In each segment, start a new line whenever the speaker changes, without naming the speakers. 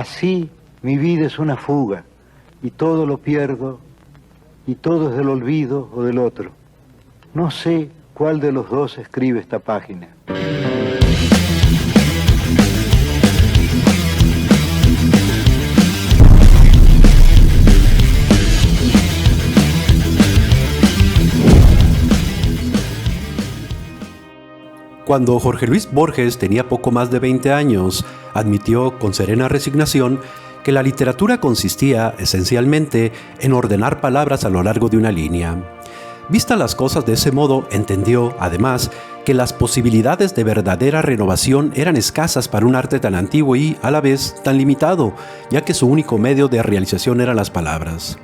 Así mi vida es una fuga, y todo lo pierdo, y todo es del olvido o del otro. No sé cuál de los dos escribe esta página.
Cuando Jorge Luis Borges tenía poco más de 20 años, admitió con serena resignación que la literatura consistía esencialmente en ordenar palabras a lo largo de una línea. Vistas las cosas de ese modo, entendió, además, que las posibilidades de verdadera renovación eran escasas para un arte tan antiguo y, a la vez, tan limitado, ya que su único medio de realización eran las palabras.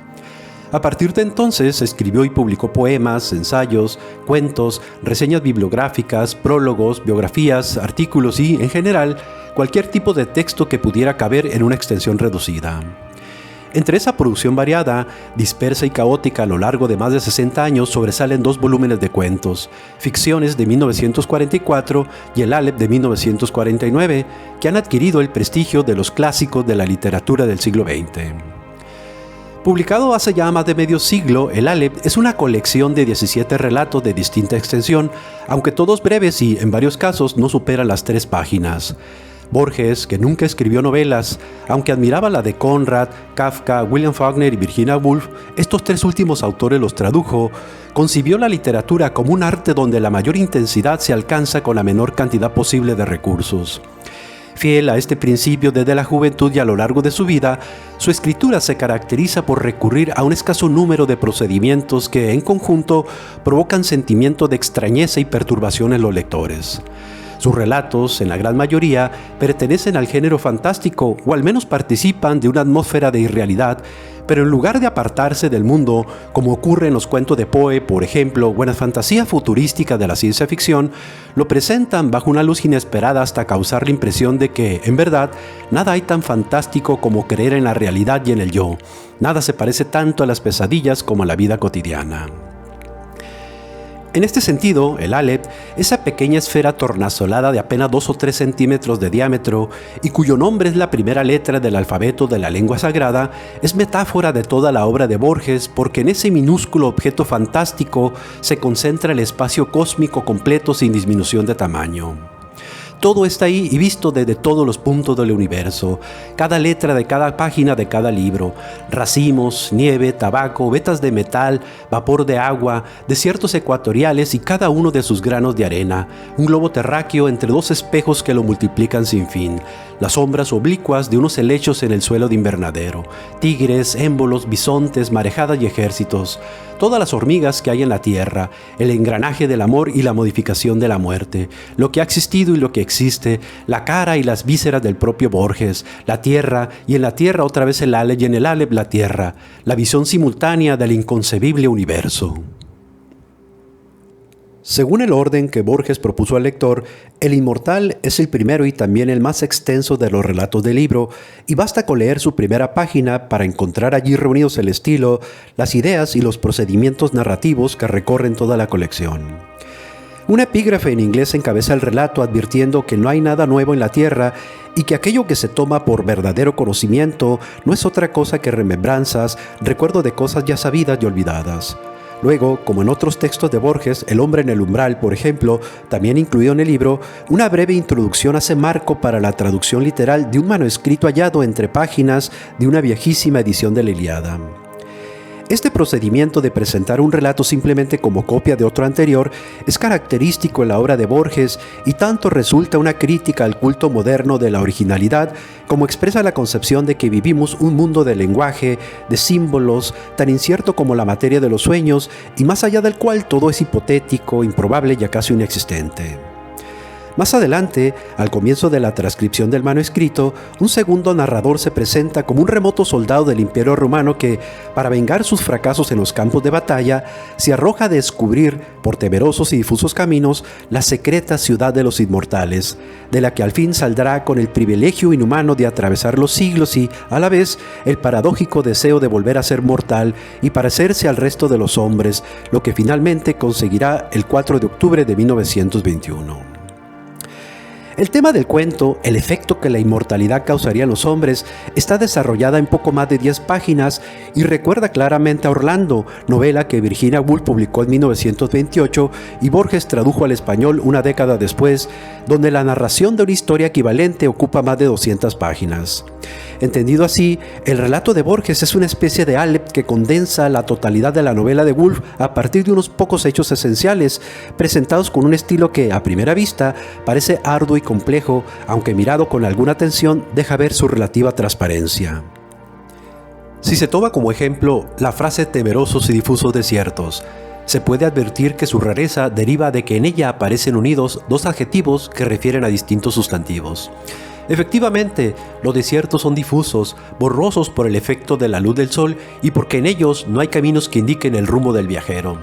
A partir de entonces escribió y publicó poemas, ensayos, cuentos, reseñas bibliográficas, prólogos, biografías, artículos y, en general, cualquier tipo de texto que pudiera caber en una extensión reducida. Entre esa producción variada, dispersa y caótica a lo largo de más de 60 años, sobresalen 2 volúmenes de cuentos, Ficciones de 1944 y El Aleph de 1949, que han adquirido el prestigio de los clásicos de la literatura del siglo XX. Publicado hace ya más de medio siglo, El Aleph es una colección de 17 relatos de distinta extensión, aunque todos breves y, en varios casos, no superan las 3 páginas. Borges, que nunca escribió novelas, aunque admiraba la de Conrad, Kafka, William Faulkner y Virginia Woolf, estos 3 últimos autores los tradujo, concibió la literatura como un arte donde la mayor intensidad se alcanza con la menor cantidad posible de recursos. Fiel a este principio desde la juventud y a lo largo de su vida, su escritura se caracteriza por recurrir a un escaso número de procedimientos que, en conjunto, provocan sentimientos de extrañeza y perturbación en los lectores. Sus relatos, en la gran mayoría, pertenecen al género fantástico o al menos participan de una atmósfera de irrealidad, pero en lugar de apartarse del mundo, como ocurre en los cuentos de Poe, por ejemplo, o en la fantasía futurística de la ciencia ficción, lo presentan bajo una luz inesperada hasta causar la impresión de que, en verdad, nada hay tan fantástico como creer en la realidad y en el yo. Nada se parece tanto a las pesadillas como a la vida cotidiana. En este sentido, el Aleph, esa pequeña esfera tornasolada de apenas 2 o 3 centímetros de diámetro y cuyo nombre es la primera letra del alfabeto de la lengua sagrada, es metáfora de toda la obra de Borges porque en ese minúsculo objeto fantástico se concentra el espacio cósmico completo sin disminución de tamaño. Todo está ahí y visto desde todos los puntos del universo, cada letra de cada página de cada libro, racimos, nieve, tabaco, vetas de metal, vapor de agua, desiertos ecuatoriales y cada uno de sus granos de arena, un globo terráqueo entre 2 espejos que lo multiplican sin fin, las sombras oblicuas de unos helechos en el suelo de invernadero, tigres, émbolos, bisontes, marejadas y ejércitos, todas las hormigas que hay en la tierra, el engranaje del amor y la modificación de la muerte, lo que ha existido y lo que existe, la cara y las vísceras del propio Borges, la tierra y en la tierra otra vez el Aleph y en el Aleph la tierra, la visión simultánea del inconcebible universo. Según el orden que Borges propuso al lector, El Inmortal es el primero y también el más extenso de los relatos del libro, y basta con leer su primera página para encontrar allí reunidos el estilo, las ideas y los procedimientos narrativos que recorren toda la colección. Un epígrafe en inglés encabeza el relato advirtiendo que no hay nada nuevo en la tierra y que aquello que se toma por verdadero conocimiento no es otra cosa que remembranzas, recuerdo de cosas ya sabidas y olvidadas. Luego, como en otros textos de Borges, El hombre en el umbral, por ejemplo, también incluido en el libro, una breve introducción hace marco para la traducción literal de un manuscrito hallado entre páginas de una viejísima edición de la Ilíada. Este procedimiento de presentar un relato simplemente como copia de otro anterior es característico en la obra de Borges y tanto resulta una crítica al culto moderno de la originalidad como expresa la concepción de que vivimos un mundo de lenguaje, de símbolos, tan incierto como la materia de los sueños y más allá del cual todo es hipotético, improbable y casi inexistente. Más adelante, al comienzo de la transcripción del manuscrito, un segundo narrador se presenta como un remoto soldado del Imperio Romano que, para vengar sus fracasos en los campos de batalla, se arroja a descubrir, por temerosos y difusos caminos, la secreta ciudad de los inmortales, de la que al fin saldrá con el privilegio inhumano de atravesar los siglos y, a la vez, el paradójico deseo de volver a ser mortal y parecerse al resto de los hombres, lo que finalmente conseguirá el 4 de octubre de 1921. El tema del cuento, el efecto que la inmortalidad causaría en los hombres, está desarrollada en poco más de 10 páginas y recuerda claramente a Orlando, novela que Virginia Woolf publicó en 1928 y Borges tradujo al español una década después, donde la narración de una historia equivalente ocupa más de 200 páginas. Entendido así, el relato de Borges es una especie de Aleph que condensa la totalidad de la novela de Woolf a partir de unos pocos hechos esenciales, presentados con un estilo que, a primera vista, parece arduo y complejo, aunque mirado con alguna atención deja ver su relativa transparencia. Si se toma como ejemplo la frase temerosos y difusos desiertos, se puede advertir que su rareza deriva de que en ella aparecen unidos dos adjetivos que refieren a distintos sustantivos. Efectivamente, los desiertos son difusos, borrosos por el efecto de la luz del sol y porque en ellos no hay caminos que indiquen el rumbo del viajero.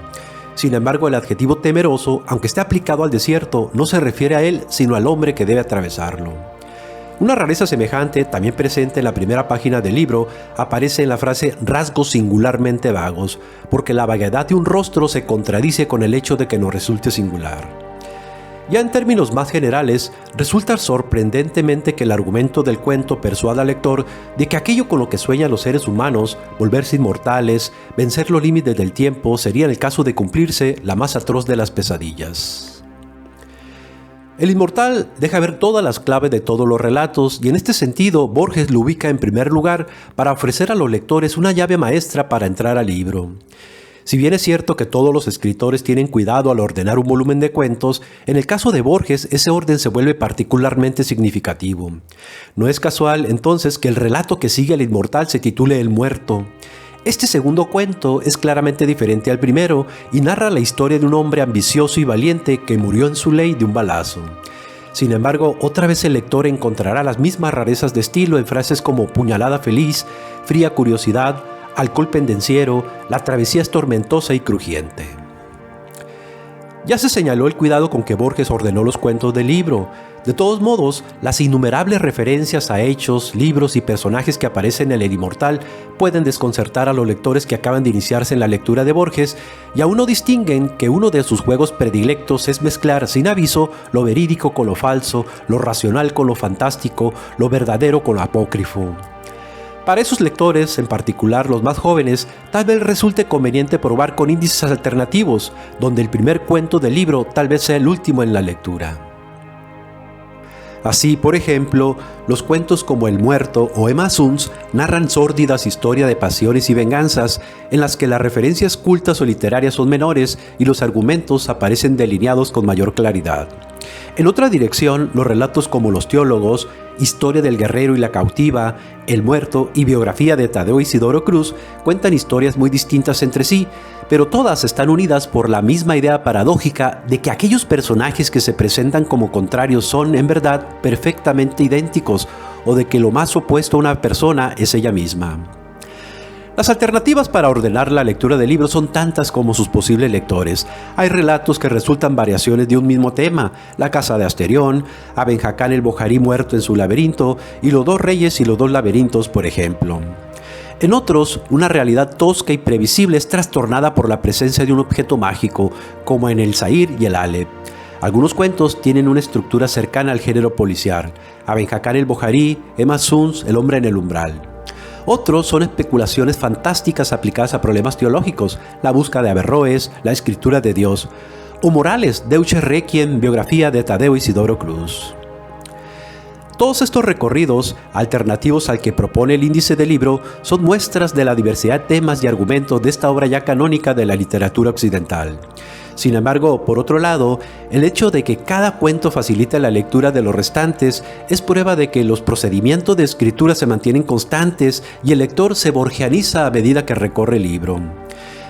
Sin embargo, el adjetivo temeroso, aunque esté aplicado al desierto, no se refiere a él, sino al hombre que debe atravesarlo. Una rareza semejante, también presente en la primera página del libro, aparece en la frase rasgos singularmente vagos, porque la vaguedad de un rostro se contradice con el hecho de que nos resulte singular. Ya en términos más generales, resulta sorprendentemente que el argumento del cuento persuada al lector de que aquello con lo que sueñan los seres humanos, volverse inmortales, vencer los límites del tiempo, sería en el caso de cumplirse la más atroz de las pesadillas. El inmortal deja ver todas las claves de todos los relatos y en este sentido Borges lo ubica en primer lugar para ofrecer a los lectores una llave maestra para entrar al libro. Si bien es cierto que todos los escritores tienen cuidado al ordenar un volumen de cuentos, en el caso de Borges ese orden se vuelve particularmente significativo. No es casual entonces que el relato que sigue al inmortal se titule El Muerto. Este segundo cuento es claramente diferente al primero y narra la historia de un hombre ambicioso y valiente que murió en su ley de un balazo. Sin embargo, otra vez el lector encontrará las mismas rarezas de estilo en frases como puñalada feliz, fría curiosidad, alcohol pendenciero, la travesía es tormentosa y crujiente. Ya se señaló el cuidado con que Borges ordenó los cuentos del libro. De todos modos, las innumerables referencias a hechos, libros y personajes que aparecen en El Inmortal pueden desconcertar a los lectores que acaban de iniciarse en la lectura de Borges y aún no distinguen que uno de sus juegos predilectos es mezclar sin aviso lo verídico con lo falso, lo racional con lo fantástico, lo verdadero con lo apócrifo. Para esos lectores, en particular los más jóvenes, tal vez resulte conveniente probar con índices alternativos, donde el primer cuento del libro tal vez sea el último en la lectura. Así, por ejemplo, los cuentos como El Muerto o Emma Suns narran sórdidas historias de pasiones y venganzas, en las que las referencias cultas o literarias son menores y los argumentos aparecen delineados con mayor claridad. En otra dirección, los relatos como Los Teólogos, Historia del Guerrero y la Cautiva, El Muerto y Biografía de Tadeo Isidoro Cruz cuentan historias muy distintas entre sí, pero todas están unidas por la misma idea paradójica de que aquellos personajes que se presentan como contrarios son, en verdad, perfectamente idénticos, o de que lo más opuesto a una persona es ella misma. Las alternativas para ordenar la lectura del libro son tantas como sus posibles lectores. Hay relatos que resultan variaciones de un mismo tema: la casa de Asterión, Aben Hakán el Bojarí muerto en su laberinto y los dos reyes y los dos laberintos, por ejemplo. En otros, una realidad tosca y previsible es trastornada por la presencia de un objeto mágico, como en El Zahir y el Aleph. Algunos cuentos tienen una estructura cercana al género policial: Aben Hakán el Bojarí, Emma Suns, El hombre en el umbral. Otros son especulaciones fantásticas aplicadas a problemas teológicos: La búsqueda de Averroes, La escritura de Dios, o Morales, Deutsche Requiem, biografía de Tadeo Isidoro Cruz. Todos estos recorridos, alternativos al que propone el índice del libro, son muestras de la diversidad de temas y argumentos de esta obra ya canónica de la literatura occidental. Sin embargo, por otro lado, el hecho de que cada cuento facilite la lectura de los restantes es prueba de que los procedimientos de escritura se mantienen constantes y el lector se borgianiza a medida que recorre el libro.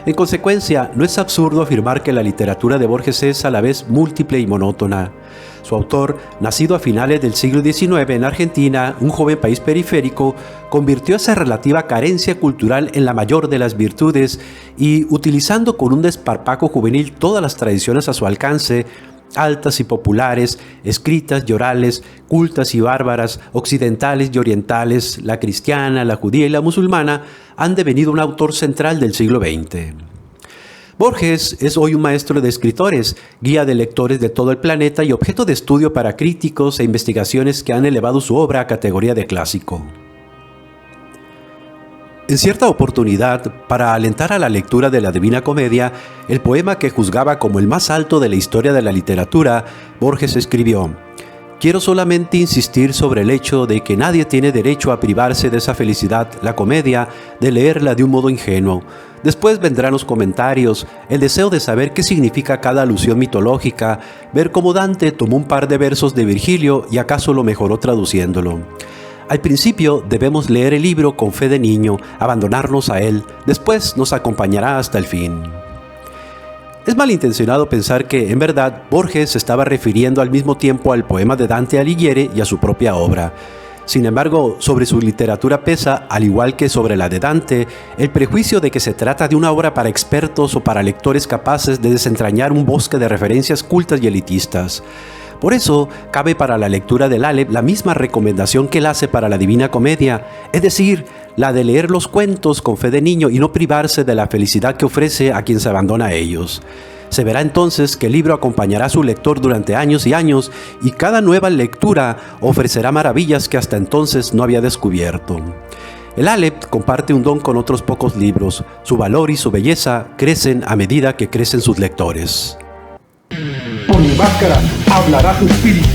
En consecuencia, no es absurdo afirmar que la literatura de Borges es a la vez múltiple y monótona. Su autor, nacido a finales del siglo XIX en Argentina, un joven país periférico, convirtió esa relativa carencia cultural en la mayor de las virtudes y, utilizando con un desparpajo juvenil todas las tradiciones a su alcance, altas y populares, escritas y orales, cultas y bárbaras, occidentales y orientales, la cristiana, la judía y la musulmana, han devenido un autor central del siglo XX. Borges es hoy un maestro de escritores, guía de lectores de todo el planeta y objeto de estudio para críticos e investigaciones que han elevado su obra a categoría de clásico. En cierta oportunidad, para alentar a la lectura de la Divina Comedia, el poema que juzgaba como el más alto de la historia de la literatura, Borges escribió: «Quiero solamente insistir sobre el hecho de que nadie tiene derecho a privarse de esa felicidad, la comedia, de leerla de un modo ingenuo. Después vendrán los comentarios, el deseo de saber qué significa cada alusión mitológica, ver cómo Dante tomó un par de versos de Virgilio y acaso lo mejoró traduciéndolo. Al principio debemos leer el libro con fe de niño, abandonarnos a él, después nos acompañará hasta el fin». Es malintencionado pensar que, en verdad, Borges se estaba refiriendo al mismo tiempo al poema de Dante Alighieri y a su propia obra. Sin embargo, sobre su literatura pesa, al igual que sobre la de Dante, el prejuicio de que se trata de una obra para expertos o para lectores capaces de desentrañar un bosque de referencias cultas y elitistas. Por eso, cabe para la lectura del Aleph la misma recomendación que él hace para la Divina Comedia, es decir, la de leer los cuentos con fe de niño y no privarse de la felicidad que ofrece a quien se abandona a ellos. Se verá entonces que el libro acompañará a su lector durante años y años y cada nueva lectura ofrecerá maravillas que hasta entonces no había descubierto. El Aleph comparte un don con otros pocos libros. Su valor y su belleza crecen a medida que crecen sus lectores.
Por mi máscara hablará su espíritu.